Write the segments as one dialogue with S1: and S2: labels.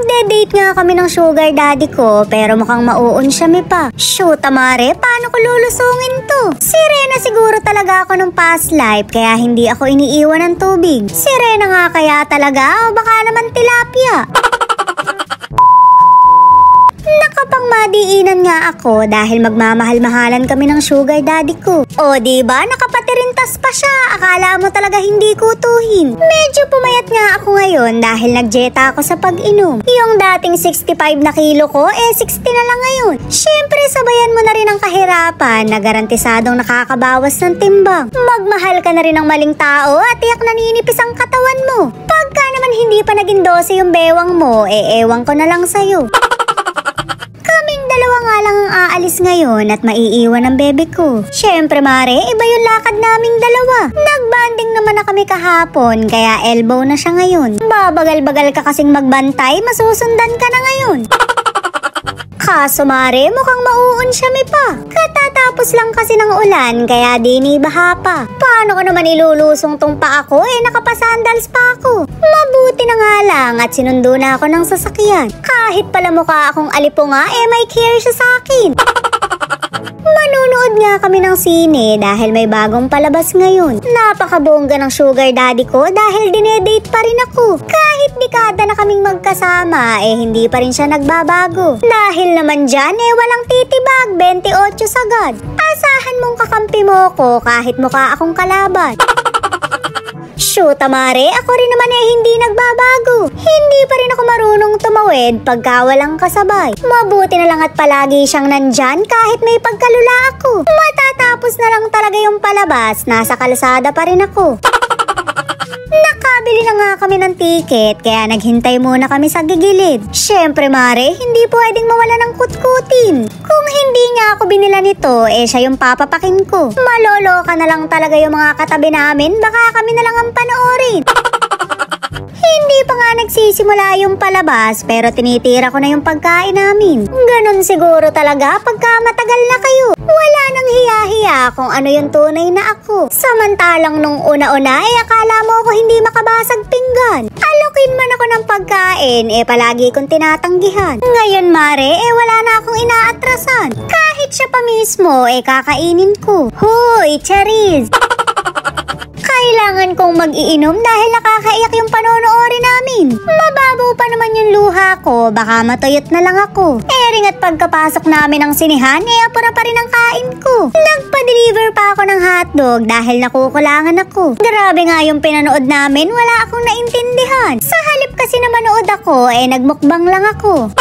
S1: Magde-date nga kami ng sugar daddy ko pero mukhang mauun siya pa. Shoot, mare, paano ko lulusungin to? Sirena siguro talaga ako nung past life kaya hindi ako iniiwan ng tubig. Sirena nga kaya talaga o baka naman tilapia. Nakapangmadiinan nga ako dahil magmamahal-mahalan kami ng sugar daddy ko. O diba, nakapatirintas pa siya. Akala mo talaga hindi kutuhin. Medyo pumayat nga ako ngayon dahil nagjeta ako sa pag-inom. Yung dating 65 na kilo ko, 60 na lang ngayon. Siyempre, sabayan mo na rin ang kahirapan na garantisadong nakakabawas ng timbang. Magmahal ka na rin ng maling tao at tiyak naninipis ang katawan mo. Pagka naman hindi pa naging 12 yung bewang mo, ewan ko na lang sa'yo. Dalawa nga lang ang aalis ngayon at maiiwan ang bebe ko. Siyempre mare, iba yung lakad naming dalawa. Nagbanding naman na kami kahapon kaya elbow na siya ngayon. Babagal-bagal ka kasing magbantay, masusundan ka na ngayon. Kaso mare, mukhang mauun siya pa. Katatapos lang kasi ng ulan kaya di ni baha pa. Paano ko naman ilulusong tong paa ko nakapasandals pa ako. Mabuti na nga lang at sinundo na ako ng sasakyan. Kahit pala mukha akong alipunga may care siya sa akin. Manunood nga kami ng sine dahil may bagong palabas ngayon. Napakabongga ng sugar daddy ko dahil dinedate pa rin ako. Kahit dekada na kaming magkasama, hindi pa rin siya nagbabago. Dahil naman dyan, walang titibag, 28 sagad. Asahan mong kakampi mo ko kahit mukha akong kalaban. Shoot, mare, ako rin naman hindi nagbabago. Hindi pa rin ako marunong tumawid pagka walang kasabay. Mabuti na lang at palagi siyang nandyan kahit may pagkalula ako. Matatapos na lang talaga yung palabas, nasa kalsada pa rin ako. Nakabili na nga kami ng ticket kaya naghintay muna kami sa gigilid. Siyempre mare, hindi pwedeng mawala ng kutkutin. Kung hindi nga ako binila nito, siya yung papapakin ko. Maloloka na lang talaga yung mga katabi namin, baka kami na lang ang panoorin. Hindi pa nga nagsisimula yung palabas pero tinitira ko na yung pagkain namin. Ganon siguro talaga pagka matagal na kayo. Wala nang hiya-hiya kung ano yung tunay na ako. Samantalang nung una-una akala mo ako hindi makabasag pinggan. Alokin man ako ng pagkain palagi kong tinatanggihan. Ngayon mare wala na akong inaatrasan. Kahit siya pa mismo kakainin ko. Hoy, Charis! Kailangan kong mag-iinom dahil nakakaiyak yung panonoorin namin. Mababaw pa naman yung luha ko, baka matuyot na lang ako. Ring at pagkapasok namin ng sinihan, apura pa rin ang kain ko. Nagpa-deliver pa ako ng hotdog dahil nakukulangan ako. Grabe nga yung pinanood namin, wala akong naintindihan. Sa halip kasi na manood ako, nagmukbang lang ako.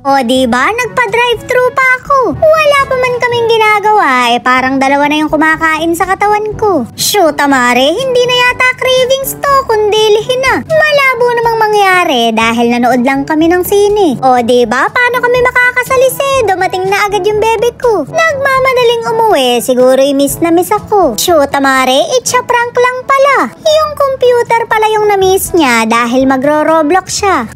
S1: O diba, nagpa-drive-thru pa ako. Wala pa man kaming ginagawa, parang dalawa na yung kumakain sa katawan ko. Shoot, mare, hindi na yata cravings to, kundi lihin na. Malabo namang mangyari dahil nanood lang kami ng sine. O diba, paano kami makakasalise? Dumating na agad yung bebe ko. Nagmamadaling umuwi, siguro miss na miss ako. Shoot, mare, itcha prank lang pala. Yung computer pala yung na-miss niya dahil magro-Roblox siya.